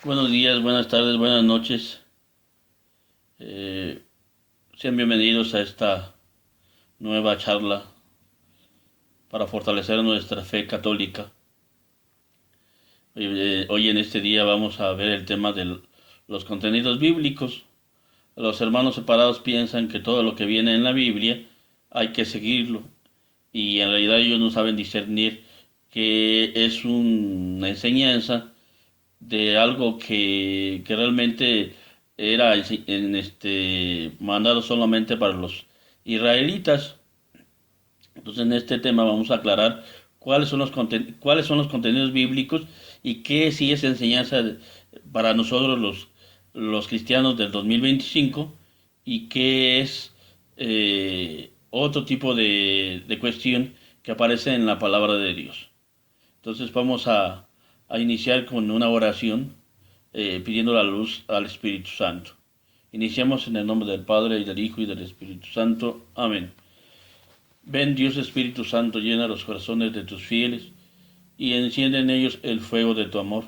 Buenos días, buenas tardes, buenas noches. Eh, Sean bienvenidos a esta nueva charla para fortalecer nuestra fe católica. Hoy en este día vamos a ver el tema de los contenidos bíblicos. Los hermanos separados piensan que todo lo que viene en la Biblia hay que seguirlo y en realidad ellos no saben discernir que es una enseñanza de algo que realmente era mandado solamente para los israelitas. Entonces en este tema vamos a aclarar cuáles son los contenidos bíblicos y qué sí es enseñanza para nosotros los cristianos del 2025 y qué es otro tipo de cuestión que aparece en la palabra de Dios. Entonces vamos a iniciar con una oración pidiendo la luz al Espíritu Santo. Iniciamos en el nombre del Padre, y del Hijo, y del Espíritu Santo. Amén. Ven Dios Espíritu Santo, llena los corazones de tus fieles, y enciende en ellos el fuego de tu amor.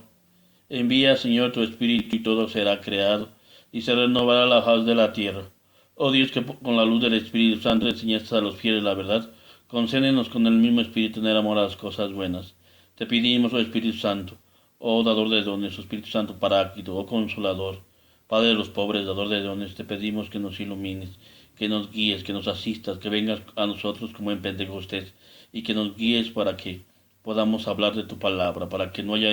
Envía, Señor, tu Espíritu, y todo será creado, y se renovará la faz de la tierra. Oh Dios, que con la luz del Espíritu Santo enseñaste a los fieles la verdad, concédenos con el mismo Espíritu tener amor a las cosas buenas. Te pedimos, oh Espíritu Santo, oh dador de dones, oh Espíritu Santo paráclito, oh consolador, Padre de los pobres, dador de dones, te pedimos que nos ilumines, que nos guíes, que nos asistas, que vengas a nosotros como en Pentecostés y que nos guíes para que podamos hablar de tu palabra, para que no haya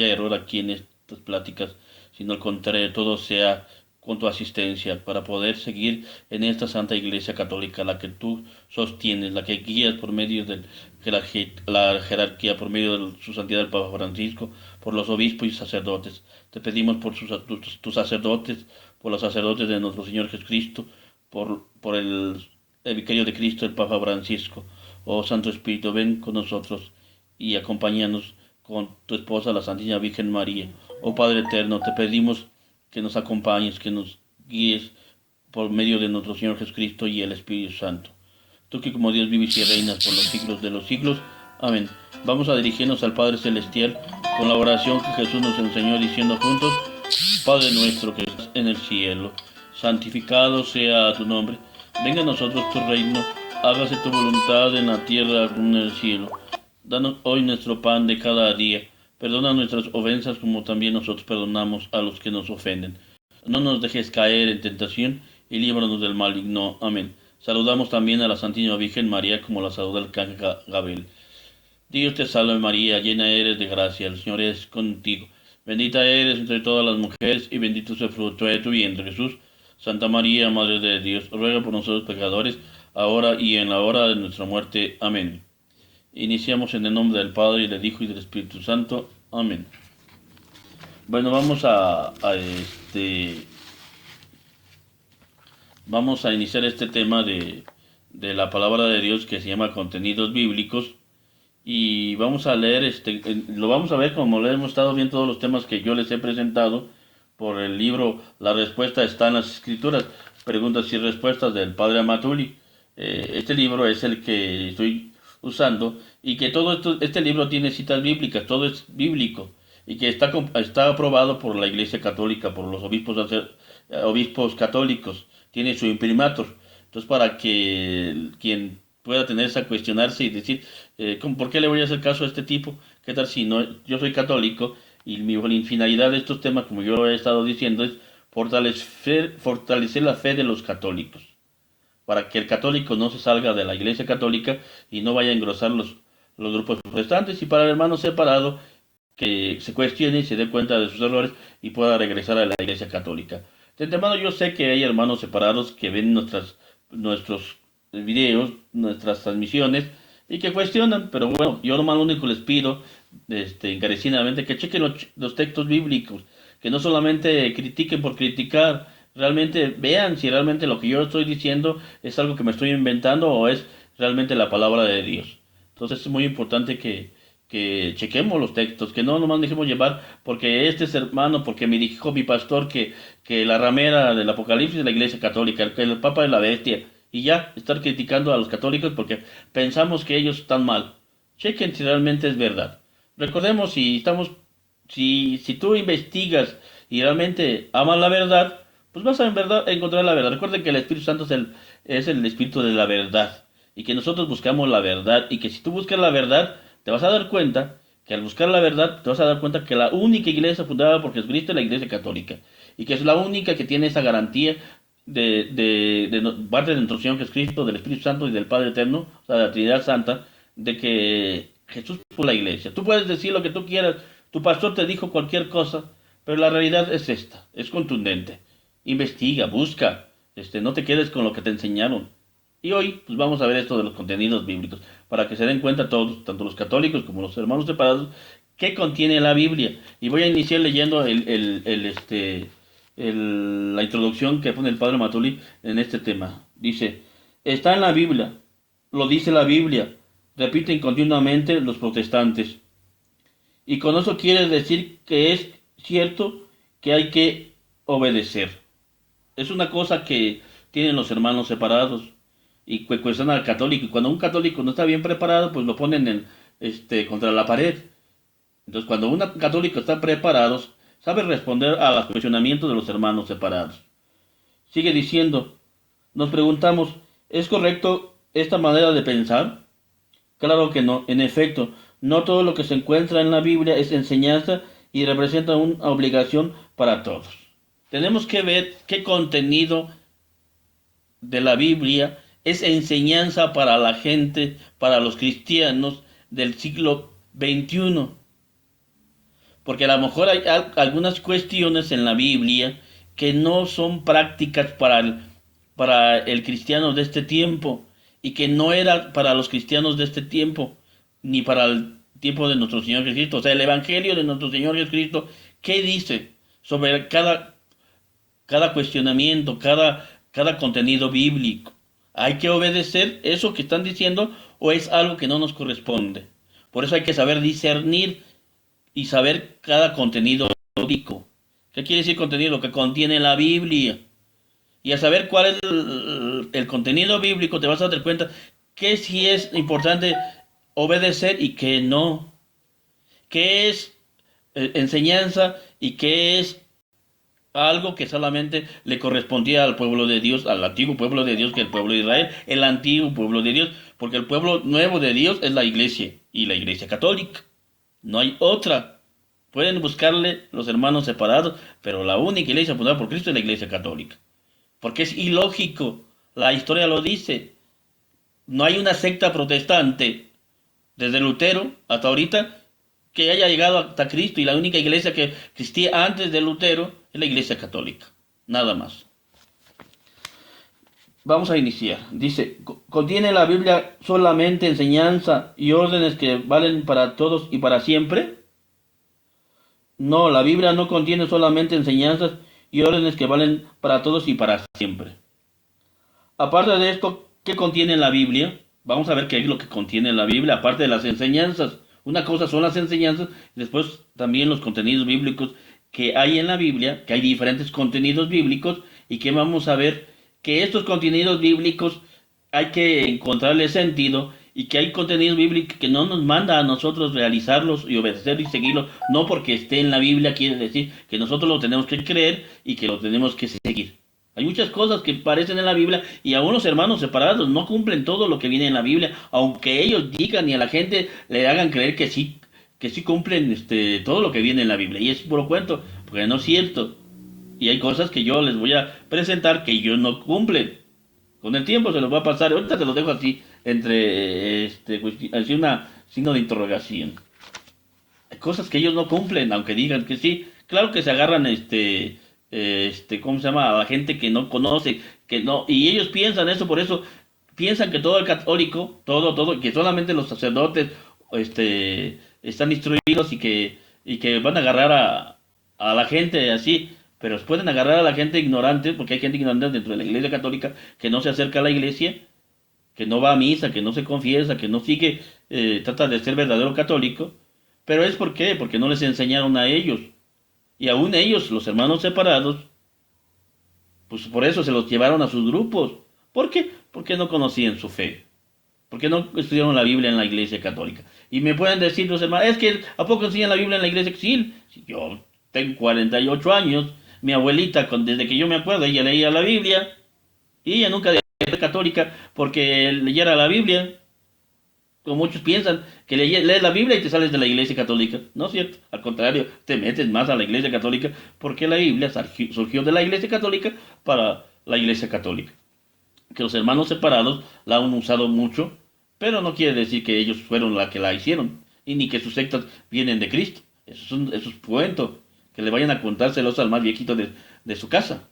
error aquí en estas pláticas, sino al contrario, todo sea con tu asistencia, para poder seguir en esta Santa Iglesia Católica, la que tú sostienes, la que guías por medio de la jerarquía, por medio de su santidad el Papa Francisco, por los obispos y sacerdotes. Te pedimos por tus sacerdotes, por los sacerdotes de nuestro Señor Jesucristo, por el vicario de Cristo, el Papa Francisco. Oh Santo Espíritu, ven con nosotros y acompáñanos con tu esposa, la Santísima Virgen María. Oh Padre Eterno, te pedimos que nos acompañes, que nos guíes por medio de nuestro Señor Jesucristo y el Espíritu Santo. Tú que como Dios vives y reinas por los siglos de los siglos. Amén. Vamos a dirigirnos al Padre Celestial con la oración que Jesús nos enseñó diciendo juntos: Padre nuestro que estás en el cielo, santificado sea tu nombre. Venga a nosotros tu reino, hágase tu voluntad en la tierra como en el cielo. Danos hoy nuestro pan de cada día. Perdona nuestras ofensas como también nosotros perdonamos a los que nos ofenden. No nos dejes caer en tentación y líbranos del maligno. Amén. Saludamos también a la Santísima Virgen María como la saluda el arcángel Gabriel. Dios te salve María, llena eres de gracia, el Señor es contigo. Bendita eres entre todas las mujeres y bendito es el fruto de tu vientre, Jesús. Santa María, Madre de Dios, ruega por nosotros pecadores, ahora y en la hora de nuestra muerte. Amén. Iniciamos en el nombre del Padre, y del Hijo, y del Espíritu Santo. Amén. Bueno, vamos a iniciar este tema de la palabra de Dios que se llama contenidos bíblicos. Y vamos a leer, lo vamos a ver como lo hemos estado viendo todos los temas que yo les he presentado por el libro La respuesta está en las escrituras, preguntas y respuestas del padre Amatuli. Este libro es el que estoy usando y que este libro tiene citas bíblicas, todo es bíblico y que está aprobado por la Iglesia Católica, por los obispos católicos, tiene su imprimatur. Entonces para que quien pueda tenerse a cuestionarse y decir, ¿por qué le voy a hacer caso a este tipo? ¿Qué tal si no? Yo soy católico y mi finalidad de estos temas, como yo lo he estado diciendo, es fortalecer la fe de los católicos, para que el católico no se salga de la Iglesia Católica y no vaya a engrosar los grupos protestantes, y para el hermano separado que se cuestione y se dé cuenta de sus errores y pueda regresar a la Iglesia Católica. De antemano yo sé que hay hermanos separados que ven nuestros videos, nuestras transmisiones y que cuestionan, pero bueno, yo nomás lo único les pido encarecidamente que chequen los textos bíblicos, que no solamente critiquen por criticar, realmente vean si realmente lo que yo estoy diciendo es algo que me estoy inventando o es realmente la palabra de Dios. Entonces es muy importante que chequemos los textos, que no nomás nos dejemos llevar porque este es hermano, porque me dijo mi pastor que la ramera del Apocalipsis es la Iglesia Católica, que el Papa es la bestia, y ya estar criticando a los católicos porque pensamos que ellos están mal. Chequen si realmente es verdad. Recordemos, si tú investigas y realmente amas la verdad, pues vas a en verdad encontrar la verdad. Recuerden que el Espíritu Santo es el Espíritu de la verdad y que nosotros buscamos la verdad y que si tú buscas la verdad, te vas a dar cuenta que al buscar la verdad, te vas a dar cuenta que la única iglesia fundada por Jesucristo es la Iglesia Católica y que es la única que tiene esa garantía parte de nuestro Señor Jesucristo, del Espíritu Santo y del Padre Eterno, o sea, de la Trinidad Santa, de que Jesús puso la iglesia. Tú puedes decir lo que tú quieras, tu pastor te dijo cualquier cosa, pero la realidad es esta, es contundente. Investiga, busca, no te quedes con lo que te enseñaron. Y hoy, pues vamos a ver esto de los contenidos bíblicos, para que se den cuenta todos, tanto los católicos como los hermanos separados, qué contiene la Biblia. Y voy a iniciar leyendo la introducción que pone el padre Matuli en este tema. Dice, está en la Biblia, lo dice la Biblia, repiten continuamente los protestantes. Y con eso quiere decir que es cierto que hay que obedecer. Es una cosa que tienen los hermanos separados y cuestionan al católico. Y cuando un católico no está bien preparado, pues lo ponen contra la pared. Entonces, cuando un católico está preparado, sabe responder a los cuestionamientos de los hermanos separados. Sigue diciendo, nos preguntamos, ¿es correcto esta manera de pensar? Claro que no, en efecto, no todo lo que se encuentra en la Biblia es enseñanza y representa una obligación para todos. Tenemos que ver qué contenido de la Biblia es enseñanza para la gente, para los cristianos del siglo XXI. Porque a lo mejor hay algunas cuestiones en la Biblia que no son prácticas para el cristiano de este tiempo y que no era para los cristianos de este tiempo ni para el tiempo de nuestro Señor Jesucristo. O sea, el Evangelio de nuestro Señor Jesucristo, ¿qué dice sobre cada cuestionamiento, cada contenido bíblico? ¿Hay que obedecer eso que están diciendo o es algo que no nos corresponde? Por eso hay que saber discernir y saber cada contenido bíblico. ¿Qué quiere decir contenido? Lo que contiene la Biblia. Y a saber cuál es el contenido bíblico, te vas a dar cuenta que sí es importante obedecer y que no. Que es enseñanza y que es algo que solamente le correspondía al pueblo de Dios, al antiguo pueblo de Dios, que es el pueblo de Israel, el antiguo pueblo de Dios, porque el pueblo nuevo de Dios es la iglesia y la iglesia católica. No hay otra. Pueden buscarle los hermanos separados, pero la única iglesia fundada por Cristo es la iglesia católica. Porque es ilógico. La historia lo dice. No hay una secta protestante, desde Lutero hasta ahorita, que haya llegado hasta Cristo. Y la única iglesia que existía antes de Lutero es la iglesia católica. Nada más. Vamos a iniciar. Dice, ¿contiene la Biblia solamente enseñanza y órdenes que valen para todos y para siempre? No, la Biblia no contiene solamente enseñanzas y órdenes que valen para todos y para siempre. Aparte de esto, ¿qué contiene la Biblia? Vamos a ver qué es lo que contiene la Biblia, aparte de las enseñanzas. Una cosa son las enseñanzas, y después también los contenidos bíblicos que hay en la Biblia, que hay diferentes contenidos bíblicos, y que vamos a ver que estos contenidos bíblicos hay que encontrarle sentido y que hay contenidos bíblicos que no nos manda a nosotros realizarlos y obedecerlos y seguirlos, no porque esté en la Biblia quiere decir que nosotros lo tenemos que creer y que lo tenemos que seguir. Hay muchas cosas que aparecen en la Biblia y aún los hermanos separados no cumplen todo lo que viene en la Biblia, aunque ellos digan y a la gente le hagan creer que sí cumplen todo lo que viene en la Biblia. Y es puro cuento, porque no es cierto. Y hay cosas que yo les voy a presentar que ellos no cumplen. Con el tiempo se los va a pasar. Ahorita te lo dejo así, así una signo de interrogación. Hay cosas que ellos no cumplen, aunque digan que sí. Claro que se agarran, ¿cómo se llama? A la gente que no conoce, que no, y ellos piensan eso, por eso piensan que todo el católico, todo, que solamente los sacerdotes, están instruidos y que van a agarrar a la gente así. Pero pueden agarrar a la gente ignorante, porque hay gente ignorante dentro de la iglesia católica que no se acerca a la iglesia, que no va a misa, que no se confiesa, que no sigue, trata de ser verdadero católico. Pero es ¿por qué? Porque no les enseñaron a ellos. Y aún ellos, los hermanos separados, pues por eso se los llevaron a sus grupos. ¿Por qué? Porque no conocían su fe. porque no estudiaron la Biblia en la iglesia católica. Y me pueden decir los hermanos, es que ¿a poco enseñan la Biblia en la iglesia? Sí, si yo tengo 48 años, mi abuelita, desde que yo me acuerdo, ella leía la Biblia, y ella nunca dejó de ser católica porque leyera la Biblia. Como muchos piensan, que lees la Biblia y te sales de la iglesia católica. No es cierto, al contrario, te metes más a la iglesia católica porque la Biblia surgió de la iglesia católica para la iglesia católica. Que los hermanos separados la han usado mucho, pero no quiere decir que ellos fueron la que la hicieron, y ni que sus sectas vienen de Cristo. Eso es cuento, que le vayan a contárselos al más viejito de su casa.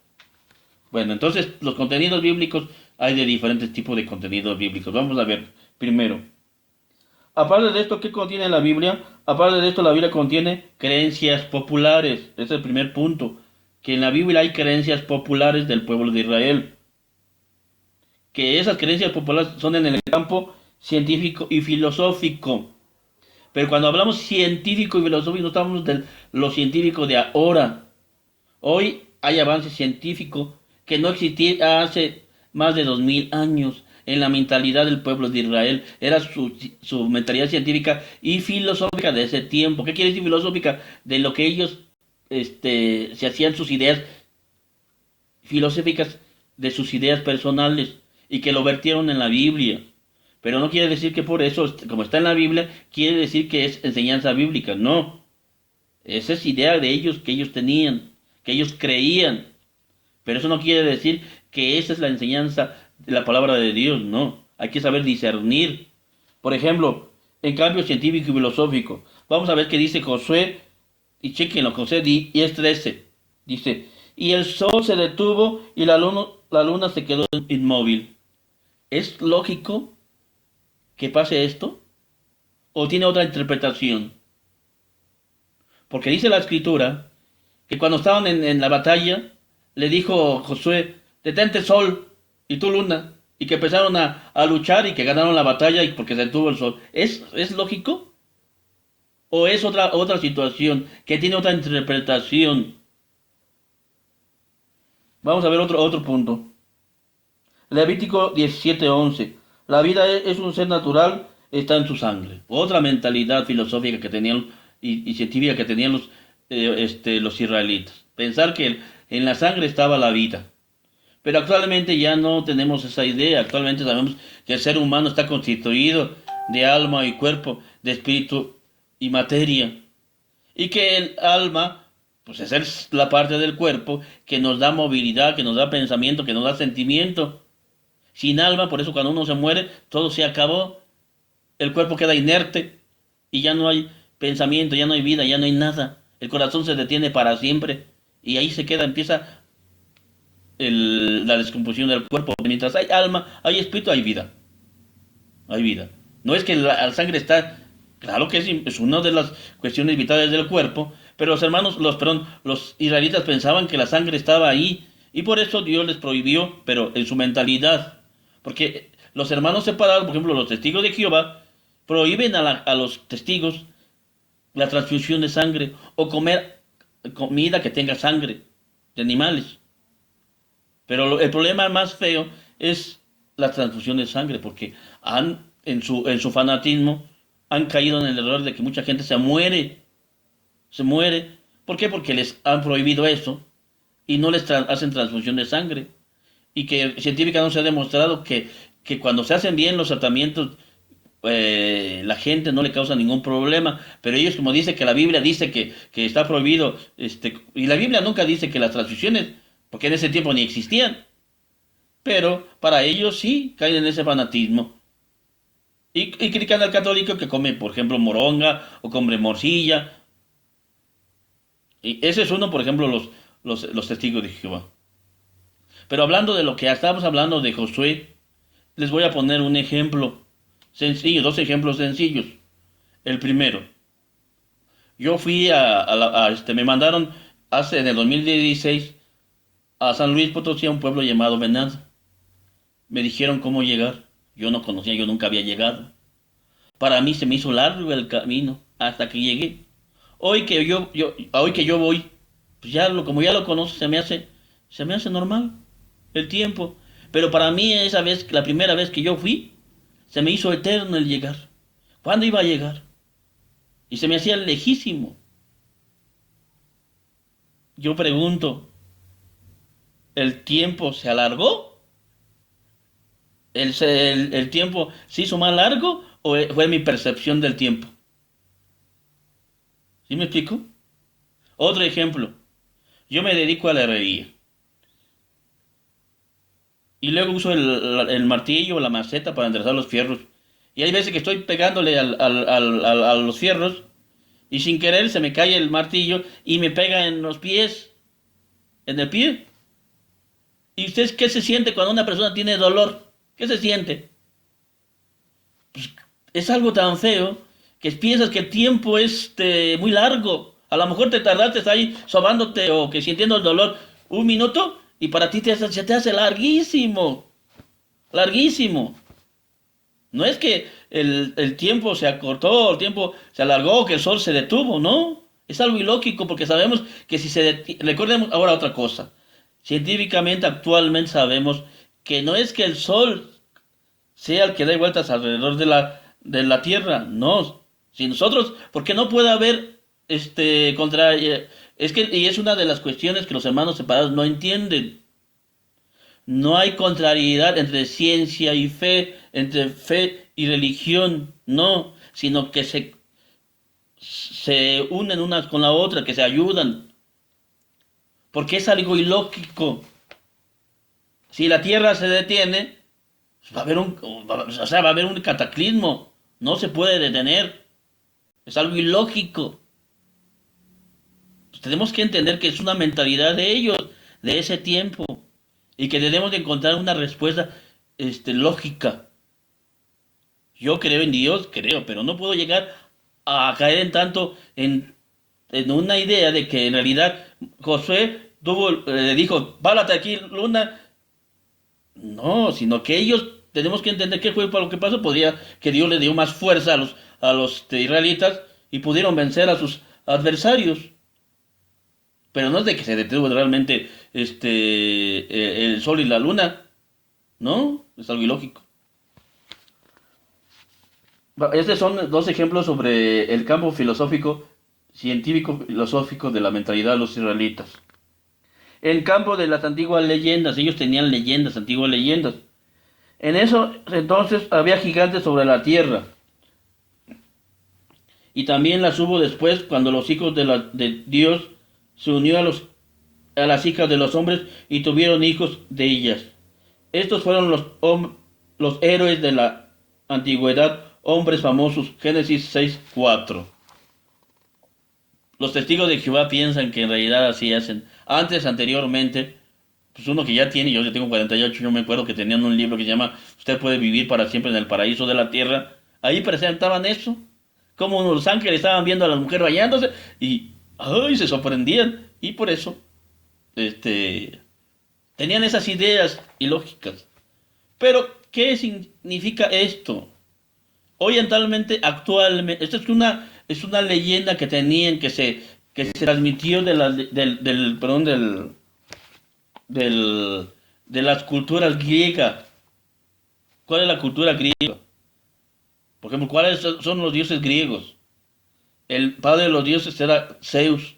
Bueno, entonces los contenidos bíblicos, hay de diferentes tipos de contenidos bíblicos. Vamos a ver primero. Aparte de esto, ¿qué contiene la Biblia? Aparte de esto, la Biblia contiene creencias populares. Ese es el primer punto. Que en la Biblia hay creencias populares del pueblo de Israel. Que esas creencias populares son en el campo científico y filosófico. Pero cuando hablamos científico y filosófico, no estamos de lo científico de ahora. Hoy hay avance científico que no existía hace más de 2000 años en la mentalidad del pueblo de Israel. Era su mentalidad científica y filosófica de ese tiempo. ¿Qué quiere decir filosófica? De lo que ellos se hacían sus ideas filosóficas, de sus ideas personales, y que lo vertieron en la Biblia. Pero no quiere decir que por eso, como está en la Biblia, quiere decir que es enseñanza bíblica. No. Esa es idea de ellos, que ellos tenían, que ellos creían. Pero eso no quiere decir que esa es la enseñanza de la palabra de Dios. No. Hay que saber discernir. Por ejemplo, en cambio científico y filosófico, vamos a ver qué dice Josué, y chequenlo, Josué 10:13. Dice, y el sol se detuvo y la luna se quedó inmóvil. ¿Es lógico que pase esto? ¿O tiene otra interpretación? Porque dice la escritura que cuando estaban en la batalla, le dijo Josué, detente sol y tú luna, y que empezaron a luchar y que ganaron la batalla y porque se detuvo el sol. ¿Es lógico? ¿O es otra situación que tiene otra interpretación? Vamos a ver otro punto. Levítico 17:11. La vida es un ser natural, está en su sangre. Otra mentalidad filosófica que tenían y científica que tenían los israelitas. Pensar que en la sangre estaba la vida. Pero actualmente ya no tenemos esa idea. Actualmente sabemos que el ser humano está constituido de alma y cuerpo, de espíritu y materia. Y que el alma, pues es la parte del cuerpo que nos da movilidad, que nos da pensamiento, que nos da sentimiento. Sin alma, por eso cuando uno se muere, todo se acabó. El cuerpo queda inerte y ya no hay pensamiento, ya no hay vida, ya no hay nada. El corazón se detiene para siempre y ahí se queda, empieza la descomposición del cuerpo. Mientras hay alma, hay espíritu, hay vida. Hay vida. No es que la sangre está, claro que es una de las cuestiones vitales del cuerpo, pero los israelitas pensaban que la sangre estaba ahí y por eso Dios les prohibió, pero en su mentalidad. Porque los hermanos separados, por ejemplo, los testigos de Jehová, prohíben a los testigos la transfusión de sangre o comer comida que tenga sangre de animales. Pero el problema más feo es la transfusión de sangre, porque en su fanatismo han caído en el error de que mucha gente se muere. Se muere. ¿Por qué? Porque les han prohibido eso y no les hacen transfusión de sangre. Y que científicamente se ha demostrado que cuando se hacen bien los tratamientos, la gente no le causa ningún problema. Pero ellos, como dice que la Biblia dice que está prohibido, y la Biblia nunca dice que las transfusiones, porque en ese tiempo ni existían. Pero para ellos sí caen en ese fanatismo. Y critican al católico que come, por ejemplo, moronga o come morcilla. Y ese es uno, por ejemplo, los testigos de Jehová. Pero hablando de lo que estábamos hablando de Josué, les voy a poner un ejemplo sencillo, dos ejemplos sencillos. El primero, yo fui me mandaron en el 2016 a San Luis Potosí, a un pueblo llamado Venado. Me dijeron cómo llegar. Yo no conocía, yo nunca había llegado. Para mí se me hizo largo el camino hasta que llegué. Hoy que yo voy, pues como ya lo conozco, se me hace normal el tiempo. Pero para mí esa vez, la primera vez que yo fui, Se me hizo eterno el llegar. ¿Cuándo iba a llegar? Y se me hacía lejísimo. Yo pregunto, ¿el tiempo se alargó? ¿El tiempo se hizo más largo o fue mi percepción del tiempo? ¿Sí me explico? Otro ejemplo. Yo me dedico a la herrería. Y luego uso el martillo o la maceta para enderezar los fierros. Y hay veces que estoy pegándole a los fierros y sin querer se me cae el martillo y me pega en los pies, en el pie. ¿Y usted qué se siente cuando una persona tiene dolor? ¿Qué se siente? Pues, es algo tan feo que piensas que el tiempo es muy largo. A lo mejor te tardaste ahí sobándote o que sintiendo el dolor un minuto y para ti se te hace larguísimo, larguísimo. No es que el tiempo se acortó, el tiempo se alargó, que el sol se detuvo, no. Es algo ilógico porque sabemos que si se detiene... Recordemos ahora otra cosa. Científicamente actualmente sabemos que no es que el sol sea el que dé vueltas alrededor de la Tierra, no. Si nosotros, porque no puede haber es que y es una de las cuestiones que los hermanos separados no entienden. No hay contrariedad entre ciencia y fe, entre fe y religión, no, sino que se unen unas con la otra, que se ayudan, porque es algo ilógico. Si la Tierra se detiene, va a haber o sea, va a haber un cataclismo, no se puede detener, es algo ilógico. Pues tenemos que entender que es una mentalidad de ellos, de ese tiempo, y que debemos de encontrar una respuesta lógica. Yo creo en Dios, creo, pero no puedo llegar a caer en tanto en una idea de que en realidad Josué le dijo, párate aquí, Luna. No, sino que ellos tenemos que entender qué fue para lo que pasó. Podría que Dios le dio más fuerza a los israelitas y pudieron vencer a sus adversarios. Pero no es de que se detuvo realmente el sol y la luna, ¿no? Es algo ilógico. Estos son dos ejemplos sobre el campo filosófico, científico filosófico de la mentalidad de los israelitas. El campo de las antiguas leyendas, ellos tenían leyendas, antiguas leyendas. En eso entonces había gigantes sobre la tierra. Y también las hubo después cuando los hijos de Dios se unió a las hijas de los hombres y tuvieron hijos de ellas. Estos fueron los héroes de la antigüedad, hombres famosos. Génesis 6:4. Los testigos de Jehová piensan que en realidad así hacen. Anteriormente, pues uno que ya tiene, yo ya tengo 48, yo me acuerdo que tenían un libro que se llama Usted puede vivir para siempre en el paraíso de la tierra. Ahí presentaban eso. Como los ángeles estaban viendo a la mujer bañándose y ¡ay! Se sorprendían. Y por eso, tenían esas ideas ilógicas. Pero, ¿qué significa esto? Orientalmente, actualmente, esto es una leyenda que tenían, que se transmitió de las culturas griegas. ¿Cuál es la cultura griega? Por ejemplo, ¿cuáles son los dioses griegos? El padre de los dioses era Zeus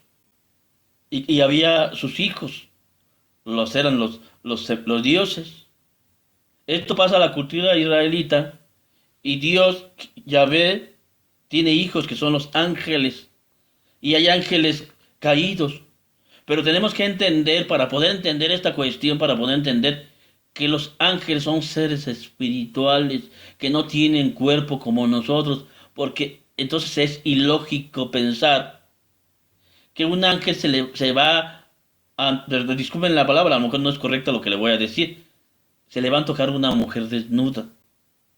y había sus hijos, eran los dioses. Esto pasa a la cultura israelita y Dios, Yahvé, tiene hijos que son los ángeles y hay ángeles caídos. Pero tenemos que entender, para poder entender esta cuestión, para poder entender que los ángeles son seres espirituales que no tienen cuerpo como nosotros, porque entonces es ilógico pensar que un ángel se va disculpen la palabra, a lo mejor no es correcta lo que le voy a decir, se le va a tocar una mujer desnuda.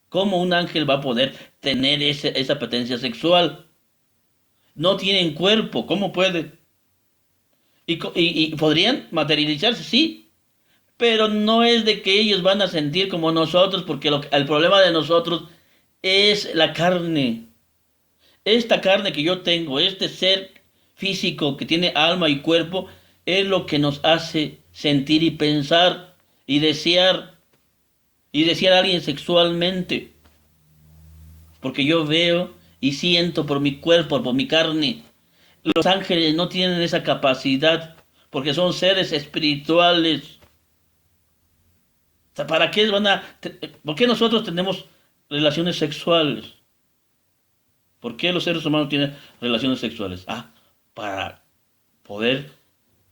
¿Cómo un ángel va a poder tener esa potencia sexual? No tienen cuerpo, ¿cómo puede? Y podrían materializarse, sí, pero no es de que ellos van a sentir como nosotros, porque el problema de nosotros es la carne. Esta carne que yo tengo, este ser físico que tiene alma y cuerpo, es lo que nos hace sentir y pensar y desear a alguien sexualmente. porque yo veo y siento por mi cuerpo, por mi carne. Los ángeles no tienen esa capacidad, porque son seres espirituales. O sea, ¿para qué por qué nosotros tenemos relaciones sexuales? ¿Por qué los seres humanos tienen relaciones sexuales? Para poder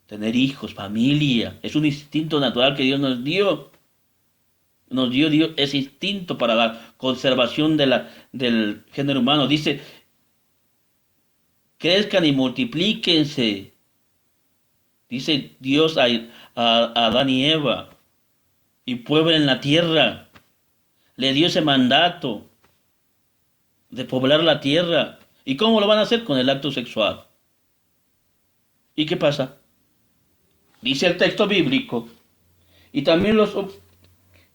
tener hijos, familia. Es un instinto natural que Dios nos dio. Nos dio Dios ese instinto para la conservación del género humano. Dice, crezcan y multiplíquense. Dice Dios a Adán y Eva. Y pueblen la tierra. Le dio ese mandato de poblar la tierra. ¿Y cómo lo van a hacer? Con el acto sexual. ¿Y qué pasa? Dice el texto bíblico. Y también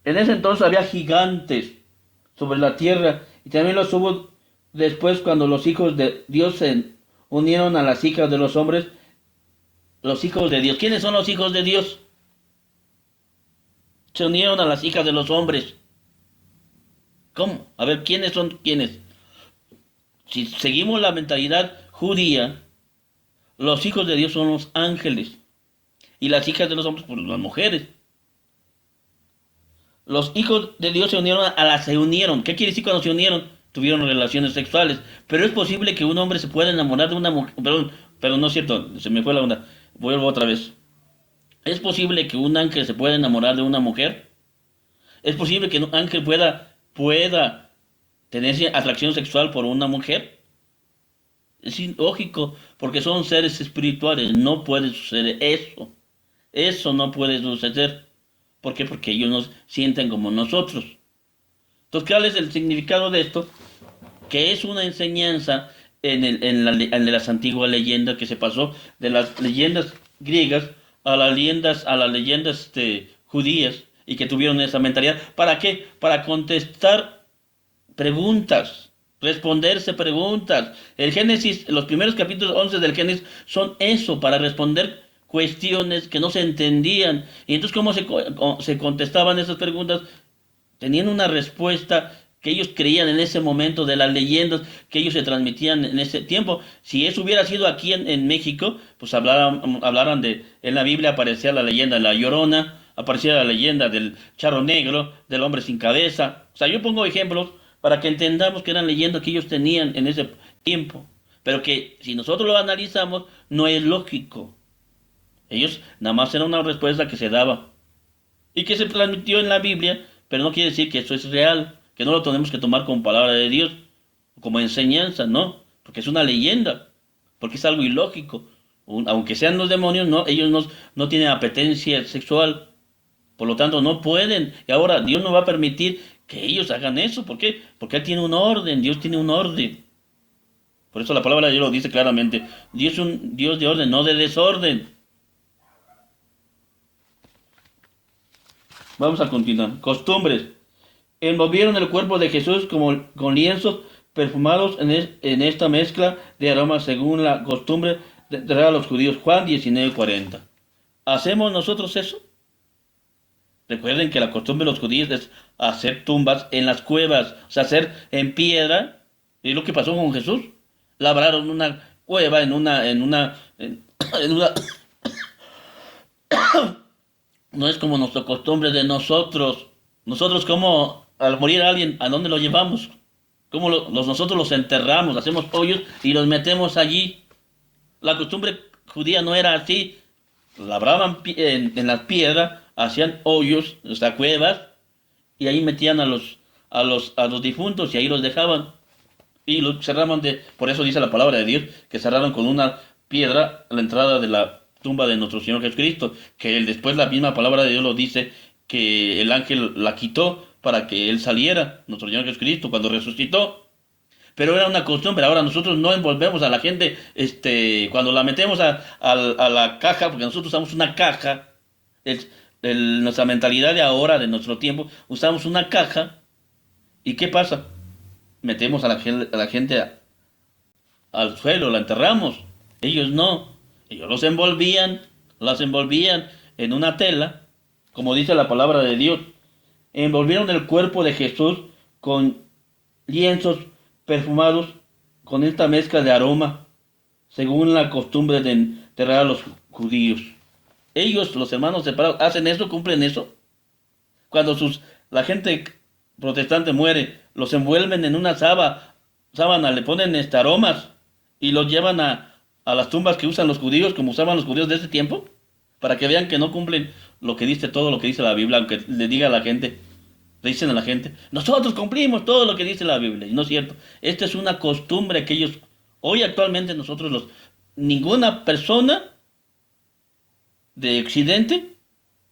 en ese entonces había gigantes sobre la tierra. Y también los hubo después cuando los hijos de Dios se unieron a las hijas de los hombres. Los hijos de Dios. ¿Quiénes son los hijos de Dios? Se unieron a las hijas de los hombres. ¿Cómo? A ver, ¿quiénes son quiénes? Si seguimos la mentalidad judía, los hijos de Dios son los ángeles. Y las hijas de los hombres, pues las mujeres. Los hijos de Dios se unieron. ¿Qué quiere decir cuando se unieron? Tuvieron relaciones sexuales. Pero es posible que un hombre se pueda enamorar de una mujer. Pero no es cierto, se me fue la onda. Vuelvo otra vez. ¿Es posible que un ángel se pueda enamorar de una mujer? ¿Es posible que un ángel pueda tener atracción sexual por una mujer? Es ilógico, porque son seres espirituales. No puede suceder eso. Eso no puede suceder. ¿Por qué? Porque ellos nos sienten como nosotros. Entonces, ¿cuál es el significado de esto? Que es una enseñanza en las antiguas leyendas que se pasó de las leyendas griegas a las leyendas judías y que tuvieron esa mentalidad. ¿Para qué? Para contestar preguntas, responderse preguntas. El Génesis, los primeros capítulos 11 del Génesis son eso, para responder cuestiones que no se entendían. Y entonces, ¿cómo se contestaban esas preguntas? Tenían una respuesta que ellos creían en ese momento de las leyendas que ellos se transmitían en ese tiempo. Si eso hubiera sido aquí en México, pues hablaran en la Biblia aparecía la leyenda de la Llorona, aparecía la leyenda del charro negro, del hombre sin cabeza. O sea, yo pongo ejemplos para que entendamos que eran leyendas que ellos tenían en ese tiempo, pero que si nosotros lo analizamos, no es lógico. Ellos nada más era una respuesta que se daba y que se transmitió en la Biblia, pero no quiere decir que eso es real, que no lo tenemos que tomar como palabra de Dios, como enseñanza, no, porque es una leyenda, porque es algo ilógico. Aunque sean los demonios, no, ellos no tienen apetencia sexual, por lo tanto no pueden. Y ahora Dios no va a permitir que ellos hagan eso. ¿Por qué? Porque Él tiene un orden, Dios tiene un orden. Por eso la palabra de Dios lo dice claramente. Dios es un Dios de orden, no de desorden. Vamos a continuar. Costumbres. Envolvieron el cuerpo de Jesús como con lienzos perfumados en esta mezcla de aromas según la costumbre de los judíos. Juan 19:40. ¿Hacemos nosotros eso? Recuerden que la costumbre de los judíos es hacer tumbas en las cuevas, o sea, hacer en piedra. Es lo que pasó con Jesús. Labraron una cueva en una no es como nuestra costumbre de nosotros. Nosotros como al morir alguien, ¿a dónde lo llevamos? ¿Cómo nosotros los enterramos? Hacemos hoyos y los metemos allí. La costumbre judía no era así. Labraban en las piedras, hacían hoyos, o sea, cuevas, y ahí metían a los difuntos y ahí los dejaban. Y los cerraban por eso dice la palabra de Dios, que cerraron con una piedra la entrada de la tumba de nuestro Señor Jesucristo, que después la misma palabra de Dios lo dice, que el ángel la quitó para que él saliera, nuestro Señor Jesucristo, cuando resucitó. Pero era una costumbre. Ahora nosotros no envolvemos a la gente, cuando la metemos a la caja, porque nosotros usamos una caja, nuestra mentalidad de ahora, de nuestro tiempo, usamos una caja, ¿y qué pasa? Metemos a la gente al suelo, la enterramos. Ellos no. Ellos las envolvían en una tela, como dice la palabra de Dios. Envolvieron el cuerpo de Jesús con lienzos perfumados con esta mezcla de aroma, según la costumbre de enterrar a los judíos. Ellos, los hermanos separados, hacen eso, cumplen eso. Cuando la gente protestante muere, los envuelven en una sábana, le ponen aromas y los llevan a las tumbas que usan los judíos, como usaban los judíos de ese tiempo, para que vean que no cumplen lo que dice, todo lo que dice la Biblia, aunque le diga a la gente, le dicen a la gente, nosotros cumplimos todo lo que dice la Biblia. Y no es cierto. Esta es una costumbre que ellos, hoy actualmente ninguna persona de Occidente,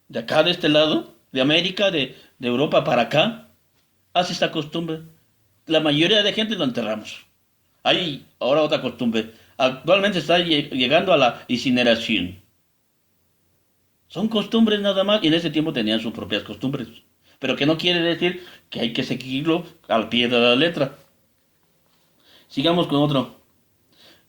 de acá de este lado, de América, de Europa para acá, hace esta costumbre. La mayoría de gente lo enterramos. Hay ahora otra costumbre. Actualmente está llegando a la incineración. Son costumbres nada más, y en ese tiempo tenían sus propias costumbres. Pero que no quiere decir que hay que seguirlo al pie de la letra. Sigamos con otro.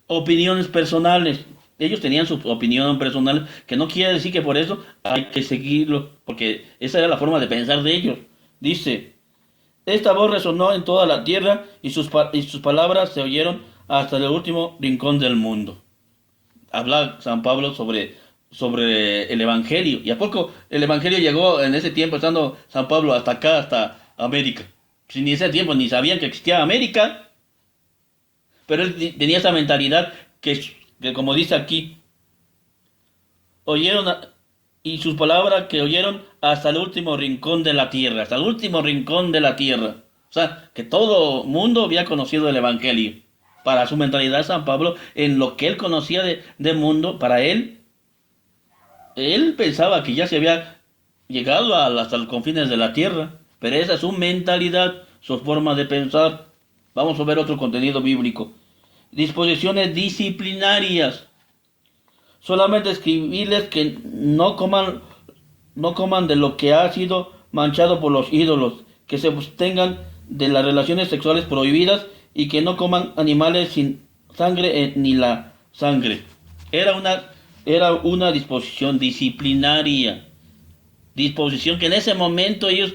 Opiniones personales. Ellos tenían su opinión personal, que no quiere decir que por eso hay que seguirlo, porque esa era la forma de pensar de ellos. Dice, esta voz resonó en toda la tierra y sus palabras se oyeron hasta el último rincón del mundo. Habla San Pablo sobre el Evangelio. ¿Y a poco el Evangelio llegó en ese tiempo, estando San Pablo hasta acá, hasta América? Si ni ese tiempo ni sabían que existía América. Pero él tenía esa mentalidad que como dice aquí, y sus palabras que oyeron hasta el último rincón de la tierra, hasta el último rincón de la tierra. O sea, que todo mundo había conocido el Evangelio. Para su mentalidad, San Pablo, en lo que él conocía de mundo, para él pensaba que ya se había llegado hasta los confines de la tierra. Pero esa es su mentalidad, su forma de pensar. Vamos a ver otro contenido bíblico. Disposiciones disciplinarias. Solamente escribirles que no coman de lo que ha sido manchado por los ídolos, que se abstengan de las relaciones sexuales prohibidas y que no coman animales sin sangre ni la sangre. Era una disposición disciplinaria. Disposición que en ese momento ellos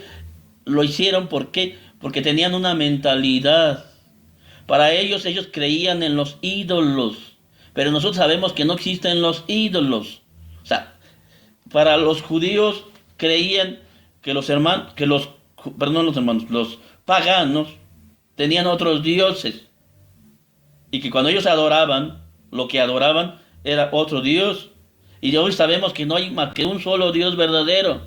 lo hicieron. ¿Por qué? Porque tenían una mentalidad. Para ellos creían en los ídolos. Pero nosotros sabemos que no existen los ídolos. O sea, para los judíos creían que los paganos tenían otros dioses. Y que cuando ellos adoraban, lo que adoraban era otro Dios. Y hoy sabemos que no hay más que un solo Dios verdadero.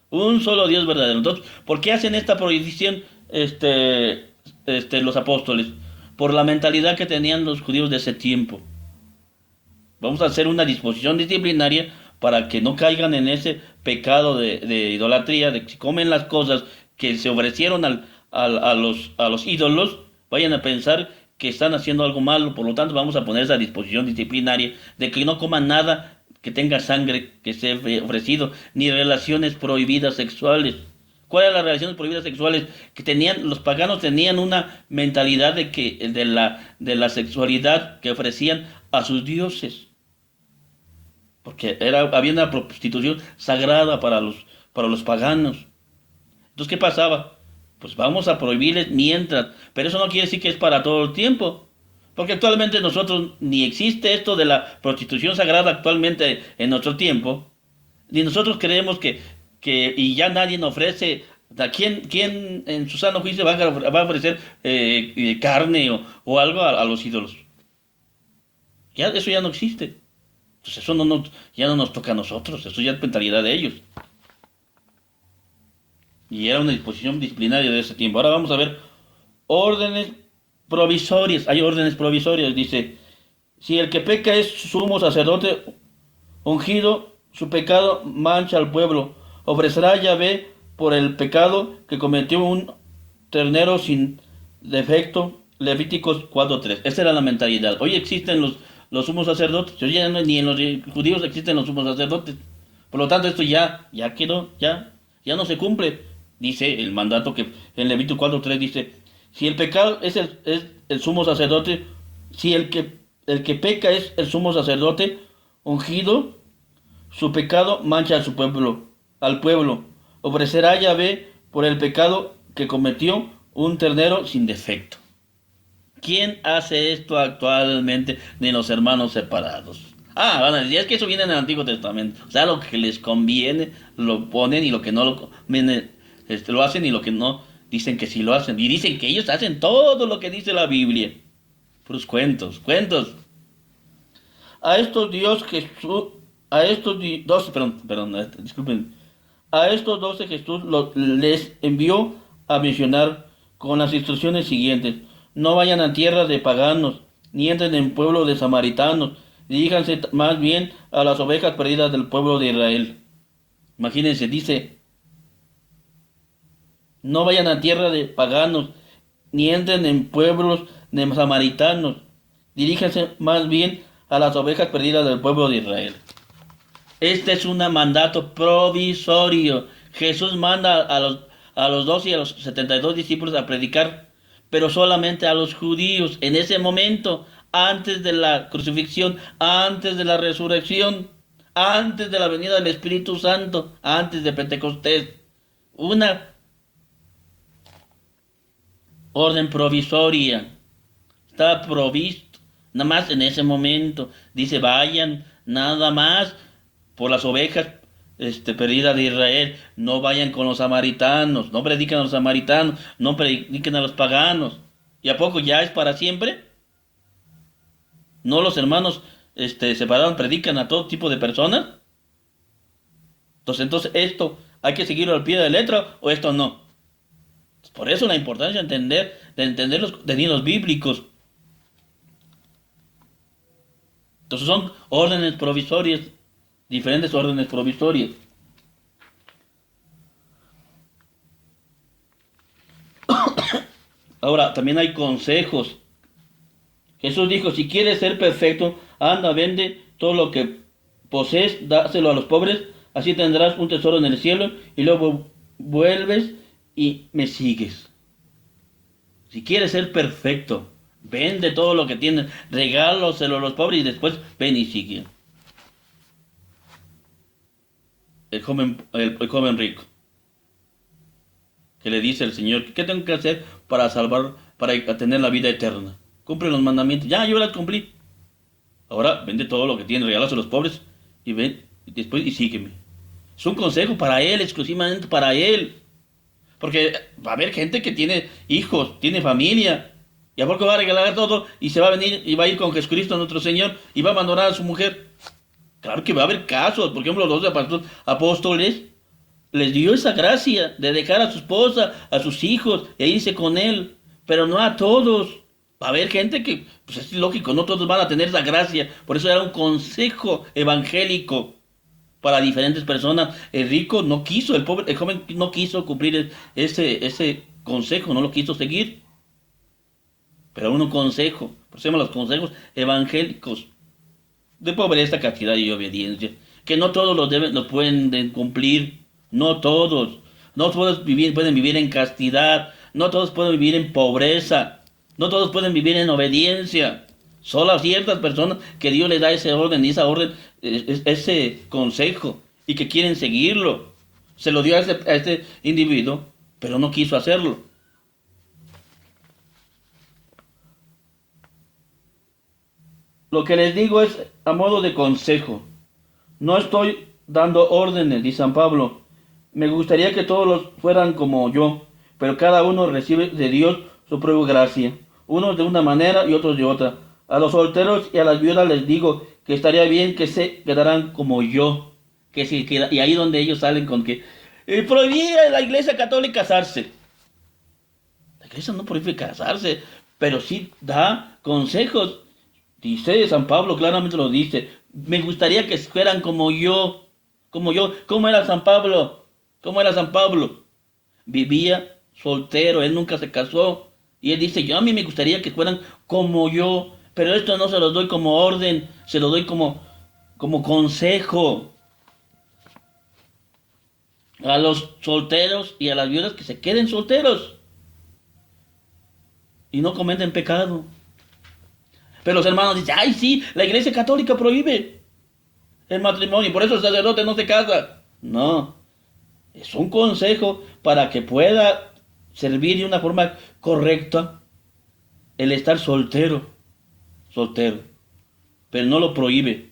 Un solo Dios verdadero. Entonces, ¿por qué hacen esta prohibición los apóstoles? Por la mentalidad que tenían los judíos de ese tiempo. Vamos a hacer una disposición disciplinaria para que no caigan en ese pecado de idolatría, de que si comen las cosas que se ofrecieron a los ídolos, vayan a pensar que están haciendo algo malo. Por lo tanto, vamos a poner esa disposición disciplinaria de que no coman nada que tenga sangre que se ha ofrecido, ni relaciones prohibidas sexuales. ¿Cuáles eran las relaciones prohibidas sexuales? Que los paganos tenían una mentalidad de la sexualidad que ofrecían a sus dioses. Porque había una prostitución sagrada para los paganos. Entonces, ¿qué pasaba? Pues vamos a prohibirles mientras. Pero eso no quiere decir que es para todo el tiempo. Porque actualmente nosotros ni existe esto de la prostitución sagrada actualmente en nuestro tiempo. Ni nosotros creemos y ya nadie nos ofrece. ¿Quién en su sano juicio va a ofrecer carne o algo a los ídolos? Eso ya no existe. Pues eso ya no nos toca a nosotros, eso ya es mentalidad de ellos. Y era una disposición disciplinaria de ese tiempo. Ahora vamos a ver órdenes provisorias. Hay órdenes provisorias, dice, si el que peca es sumo sacerdote ungido, su pecado mancha al pueblo. Ofrecerá a Yahvé por el pecado que cometió un ternero sin defecto. Levíticos 4:3. Esa era la mentalidad. Hoy existen los sumos sacerdotes. Ni en los judíos existen los sumos sacerdotes. Por lo tanto, esto ya quedó, ya no se cumple. Dice el mandato que en Levítico 4:3 dice, si el pecado es el sumo sacerdote, si el que peca es el sumo sacerdote ungido, su pecado mancha al pueblo. Ofrecerá a Yahvé por el pecado que cometió un ternero sin defecto. ¿Quién hace esto actualmente? Ni los hermanos separados. Ah, van a decir, es que eso viene en el Antiguo Testamento. O sea, lo que les conviene lo ponen y lo que no lo conviene lo hacen y lo que no dicen que sí lo hacen. Y dicen que ellos hacen todo lo que dice la Biblia. Puros cuentos, cuentos. A estos Dios Jesús, a estos 12, perdón, disculpen. A estos 12 Jesús les envió a misionar con las instrucciones siguientes. No vayan a tierras de paganos, ni entren en pueblos de samaritanos. Diríjanse más bien a las ovejas perdidas del pueblo de Israel. Imagínense, dice, no vayan a tierra de paganos, ni entren en pueblos de samaritanos. Diríjanse más bien a las ovejas perdidas del pueblo de Israel. Este es un mandato provisorio. Jesús manda a los 12 y a los 72 discípulos a predicar, pero solamente a los judíos en ese momento, antes de la crucifixión, antes de la resurrección, antes de la venida del Espíritu Santo, antes de Pentecostés. Una orden provisoria. Estaba provisto. Nada más en ese momento. Dice, vayan nada más por las ovejas perdidas de Israel. No vayan con los samaritanos. No prediquen a los samaritanos. No prediquen a los paganos. ¿Y a poco ya es para siempre? ¿No los hermanos separados predican a todo tipo de personas? Entonces, ¿esto hay que seguirlo al pie de la letra o esto no? Por eso la importancia de entender los contenidos bíblicos. Entonces son órdenes provisorias, diferentes órdenes provisorias. Ahora, también hay consejos. Jesús dijo, si quieres ser perfecto, anda, vende todo lo que posees, dáselo a los pobres, así tendrás un tesoro en el cielo, y luego vuelves y me sigues. Si quieres ser perfecto, vende todo lo que tienes, regáloselo a los pobres y después ven y sigue. El joven rico, que le dice al Señor, ¿qué tengo que hacer para tener la vida eterna? Cumple los mandamientos. Ya, yo las cumplí. Ahora vende todo lo que tienes, regálaselo a los pobres y ven y después y sígueme. Es un consejo para él, exclusivamente para él. Porque va a haber gente que tiene hijos, tiene familia, y a poco va a regalar todo y se va a venir y va a ir con Jesucristo nuestro Señor y va a abandonar a su mujer. Claro que va a haber casos. Por ejemplo, los dos apóstoles les dio esa gracia de dejar a su esposa, a sus hijos e irse con él, pero no a todos. Va a haber gente que, pues es lógico, no todos van a tener esa gracia. Por eso era un consejo evangélico para diferentes personas. El rico no quiso, el joven no quiso cumplir ese consejo, no lo quiso seguir. Pero un consejo, por eso se llaman los consejos evangélicos, de pobreza, castidad y obediencia, que no todos los pueden cumplir, no todos. No todos pueden vivir en castidad, no todos pueden vivir en pobreza, no todos pueden vivir en obediencia. Solo a ciertas personas que Dios les da ese orden y esa orden, ese consejo, y que quieren seguirlo. Se lo dio a este individuo, pero no quiso hacerlo. Lo que les digo es a modo de consejo. No estoy dando órdenes, dice San Pablo. Me gustaría que todos los fueran como yo, pero cada uno recibe de Dios su propia gracia. Unos de una manera y otros de otra. A los solteros y a las viudas les digo que estaría bien que se quedaran como yo. Y ahí donde ellos salen con que prohibía la Iglesia Católica casarse. La Iglesia no prohíbe casarse, pero sí da consejos. Dice San Pablo, claramente lo dice. Me gustaría que fueran como yo. Como yo. ¿Cómo era San Pablo? ¿Cómo era San Pablo? Vivía soltero, él nunca se casó. Y él dice, yo a mí me gustaría que fueran como yo. Pero esto no se lo doy como orden, se lo doy como consejo. A los solteros y a las viudas que se queden solteros. Y no cometen pecado. Pero los hermanos dicen, ay sí, la Iglesia Católica prohíbe el matrimonio, por eso el sacerdote no se casa. No, es un consejo para que pueda servir de una forma correcta el estar soltero, pero no lo prohíbe.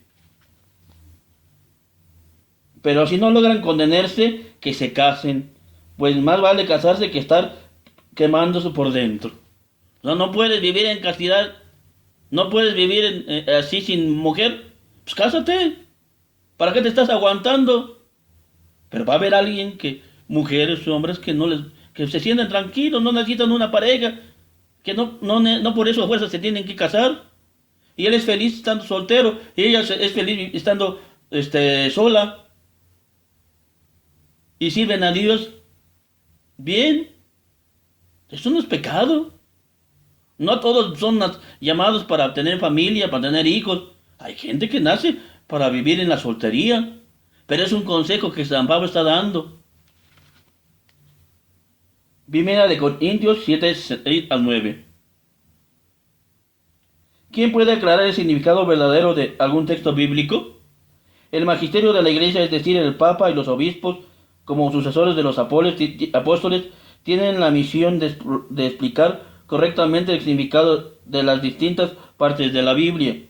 Pero si no logran contenerse, que se casen. Pues más vale casarse que estar quemándose por dentro. No puedes vivir en castidad, no puedes vivir así sin mujer. Pues cásate. ¿Para qué te estás aguantando? Pero va a haber alguien que, mujeres o hombres que no les, que se sienten tranquilos, no necesitan una pareja, que no por eso a fuerza se tienen que casar. Y él es feliz estando soltero, y ella es feliz estando sola, y sirven a Dios bien. Eso no es pecado. No todos son llamados para tener familia, para tener hijos. Hay gente que nace para vivir en la soltería. Pero es un consejo que San Pablo está dando. Primera de Corintios 7, 6 al 9. ¿Quién puede aclarar el significado verdadero de algún texto bíblico? El magisterio de la Iglesia, es decir, el Papa y los obispos, como sucesores de los apóstoles, tienen la misión de explicar correctamente el significado de las distintas partes de la Biblia,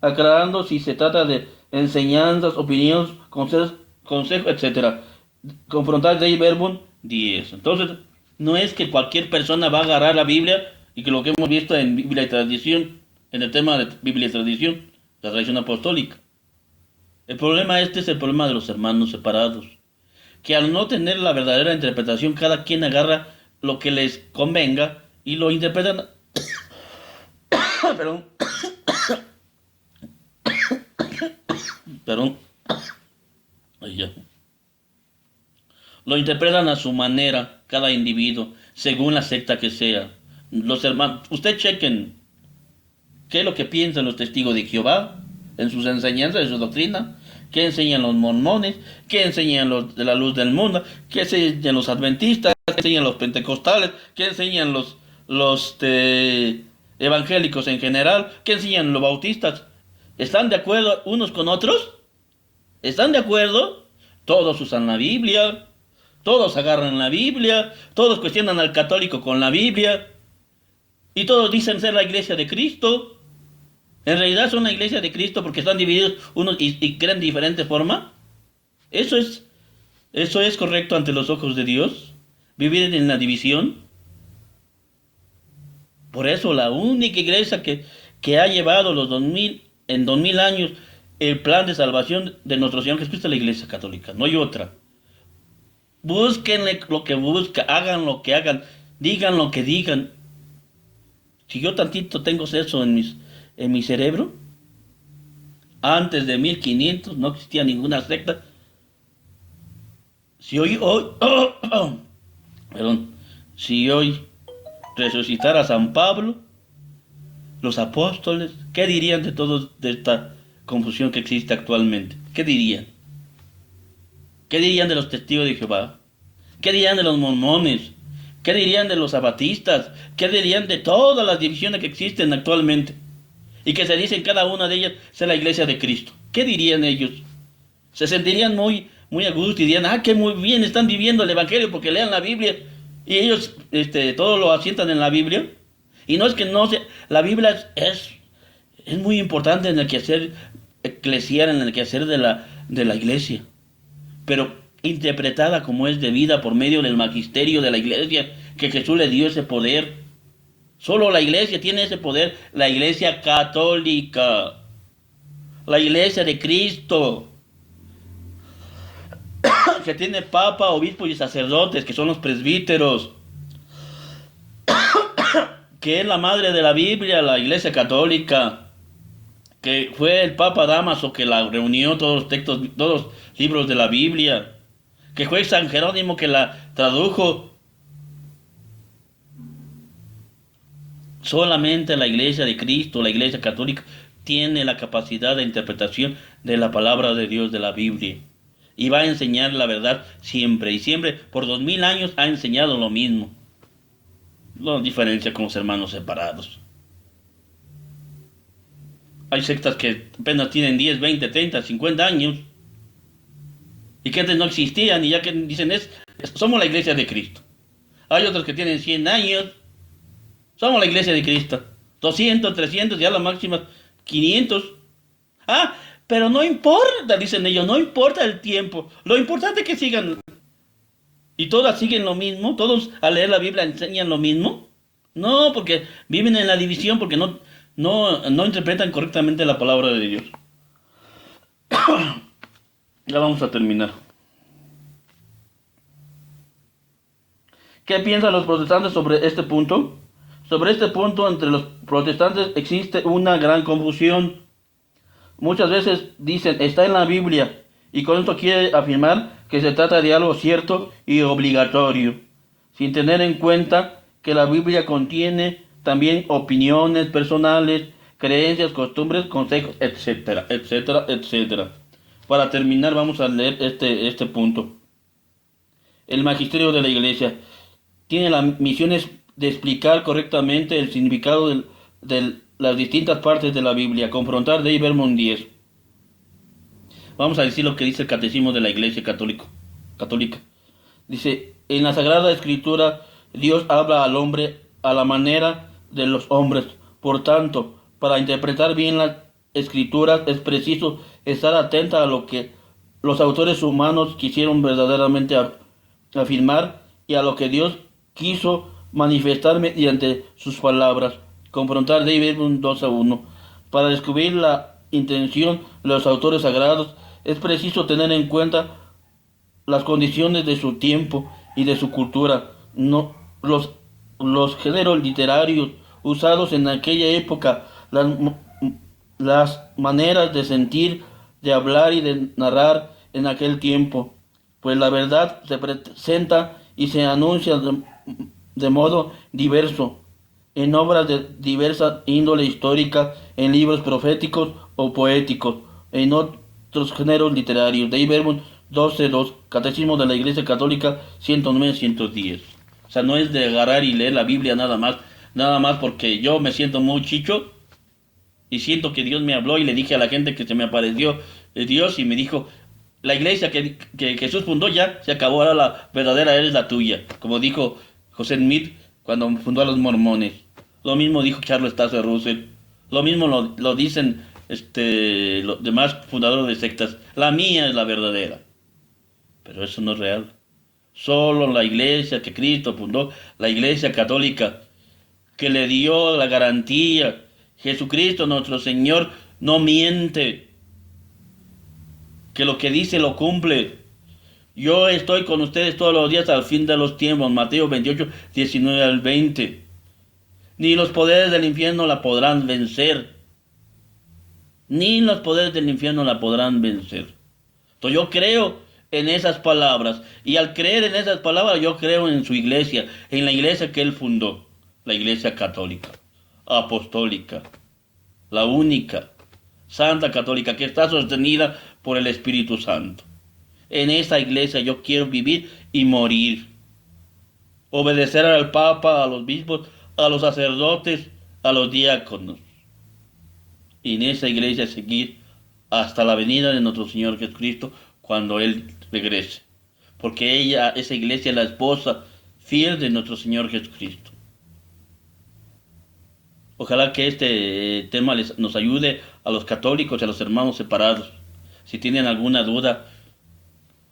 aclarando si se trata de enseñanzas, opiniones, consejos, etc. Confrontar Dei Verbum 10. Entonces, no es que cualquier persona va a agarrar la Biblia y que lo que hemos visto en Biblia y tradición, en el tema de Biblia y tradición, la tradición apostólica. El problema es el problema de los hermanos separados, que al no tener la verdadera interpretación, cada quien agarra lo que les convenga y lo interpretan. Perdón. Perdón. Ay, ya. Lo interpretan a su manera, cada individuo, según la secta que sea. Los hermanos, usted chequen qué es lo que piensan los testigos de Jehová en sus enseñanzas, en su doctrina, qué enseñan los mormones, qué enseñan los de la luz del mundo, qué enseñan los adventistas, qué enseñan los pentecostales, qué enseñan los evangélicos en general, qué enseñan los bautistas. ¿Están de acuerdo unos con otros? ¿Están de acuerdo? Todos usan la Biblia, todos agarran la Biblia, todos cuestionan al católico con la Biblia, y todos dicen ser la iglesia de Cristo. En realidad son la iglesia de Cristo porque están divididos unos y creen de diferente forma. Eso es correcto ante los ojos de Dios, vivir en la división. Por eso la única iglesia que ha llevado en 2000 años el plan de salvación de nuestro Señor Jesucristo es la iglesia católica, no hay otra. Búsquenle lo que buscan, hagan lo que hagan, digan lo que digan. Si yo tantito tengo eso en mi cerebro, antes de 1500 no existía ninguna secta. Si hoy resucitara a San Pablo, los apóstoles, ¿qué dirían de esta confusión que existe actualmente? ¿Qué dirían? ¿Qué dirían de los testigos de Jehová? ¿Qué dirían de los mormones? ¿Qué dirían de los abatistas? ¿Qué dirían de todas las divisiones que existen actualmente? Y que se dicen cada una de ellas ser la iglesia de Cristo. ¿Qué dirían ellos? Se sentirían muy a gusto y dirían, que muy bien están viviendo el evangelio porque lean la Biblia. Y ellos todo lo asientan en la Biblia. Y no es que no se... La Biblia es muy importante en el quehacer eclesial, en el quehacer de la iglesia. Pero interpretada como es debida por medio del magisterio de la iglesia, que Jesús le dio ese poder. Solo la iglesia tiene ese poder, la iglesia católica, la iglesia de Cristo, que tiene papa, obispos y sacerdotes, que son los presbíteros, que es la madre de la Biblia, la iglesia católica, que fue el Papa Dámaso que la reunió todos los textos, todos los libros de la Biblia, que fue San Jerónimo que la tradujo. Solamente la iglesia de Cristo, la iglesia católica, tiene la capacidad de interpretación de la palabra de Dios, de la Biblia. Y va a enseñar la verdad siempre. Y siempre, por 2000 años, ha enseñado lo mismo. No diferencia con los hermanos separados. Hay sectas que apenas tienen 10, 20, 30, 50 años. Y que antes no existían y ya que dicen somos la iglesia de Cristo. Hay otros que tienen 100 años. Somos la iglesia de Cristo. 200, 300, ya la máxima 500. Ah, pero no importa, dicen ellos, no importa el tiempo. Lo importante es que sigan. Y todas siguen lo mismo. Todos al leer la Biblia enseñan lo mismo. No, porque viven en la división, porque no interpretan correctamente la palabra de Dios. Ya vamos a terminar. ¿Qué piensan los protestantes sobre este punto? Sobre este punto, entre los protestantes existe una gran confusión. Muchas veces dicen, está en la Biblia, y con esto quiere afirmar que se trata de algo cierto y obligatorio, sin tener en cuenta que la Biblia contiene también opiniones personales, creencias, costumbres, consejos, etcétera, etcétera, etcétera. Para terminar, vamos a leer este punto. El magisterio de la Iglesia tiene la misión de explicar correctamente el significado de las distintas partes de la Biblia, confrontar Dei Verbum 10. Vamos a decir lo que dice el Catecismo de la Iglesia Católica. Dice, en la Sagrada Escritura, Dios habla al hombre a la manera de los hombres. Por tanto, para interpretar bien las Escrituras es preciso estar atenta a lo que los autores humanos quisieron verdaderamente afirmar y a lo que Dios quiso manifestar mediante sus palabras. Confrontar Dei Verbum 2:1. Para descubrir la intención de los autores sagrados es preciso tener en cuenta las condiciones de su tiempo y de su cultura, no, los géneros literarios usados en aquella época, las maneras de sentir, de hablar y de narrar en aquel tiempo, pues la verdad se presenta y se anuncia de modo diverso, en obras de diversa índole histórica, en libros proféticos o poéticos, en otros géneros literarios. Dei Verbum 12:2, Catecismo de la Iglesia Católica 109-110. O sea, no es de agarrar y leer la Biblia nada más porque yo me siento muy chicho y siento que Dios me habló y le dije a la gente que se me apareció Dios y me dijo, la iglesia que Jesús fundó ya se acabó, ahora la verdadera es la tuya, como dijo José Smith cuando fundó a los mormones. Lo mismo dijo Charles Taze Russell. Lo mismo lo dicen los demás fundadores de sectas. La mía es la verdadera. Pero eso no es real. Solo la iglesia que Cristo fundó, la iglesia católica, que le dio la garantía. Jesucristo nuestro Señor no miente. Que lo que dice lo cumple. Yo estoy con ustedes todos los días al fin de los tiempos. Mateo 28:19-20. Ni los poderes del infierno la podrán vencer. Ni los poderes del infierno la podrán vencer. Entonces yo creo en esas palabras. Y al creer en esas palabras yo creo en su iglesia. En la iglesia que él fundó. La iglesia católica. Apostólica. La única. Santa católica. Que está sostenida por el Espíritu Santo. En esa iglesia yo quiero vivir y morir. Obedecer al Papa, a los obispos, a los sacerdotes, a los diáconos. Y en esa iglesia seguir hasta la venida de nuestro Señor Jesucristo cuando Él regrese. Porque esa iglesia es la esposa fiel de nuestro Señor Jesucristo. Ojalá que este tema nos ayude a los católicos y a los hermanos separados. Si tienen alguna duda,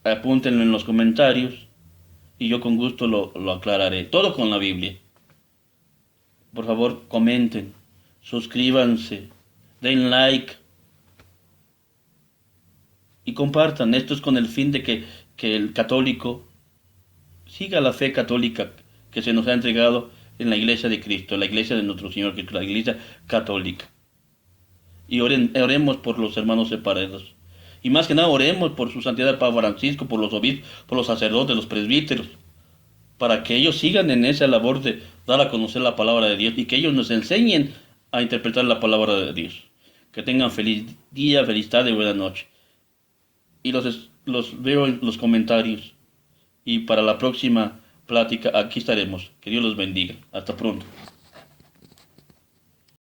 apúntenlo en los comentarios y yo con gusto lo aclararé. Todo con la Biblia. Por favor, comenten, suscríbanse, den like y compartan. Esto es con el fin de que el católico siga la fe católica que se nos ha entregado en la iglesia de Cristo, la iglesia de nuestro Señor, que es la iglesia católica. Y oremos por los hermanos separados. Y más que nada oremos por su santidad el Papa Francisco, por los obispos, por los sacerdotes, los presbíteros, para que ellos sigan en esa labor de dar a conocer la palabra de Dios y que ellos nos enseñen a interpretar la palabra de Dios. Que tengan feliz día, feliz tarde y buena noche. Y los veo en los comentarios. Y para la próxima plática aquí estaremos. Que Dios los bendiga. Hasta pronto.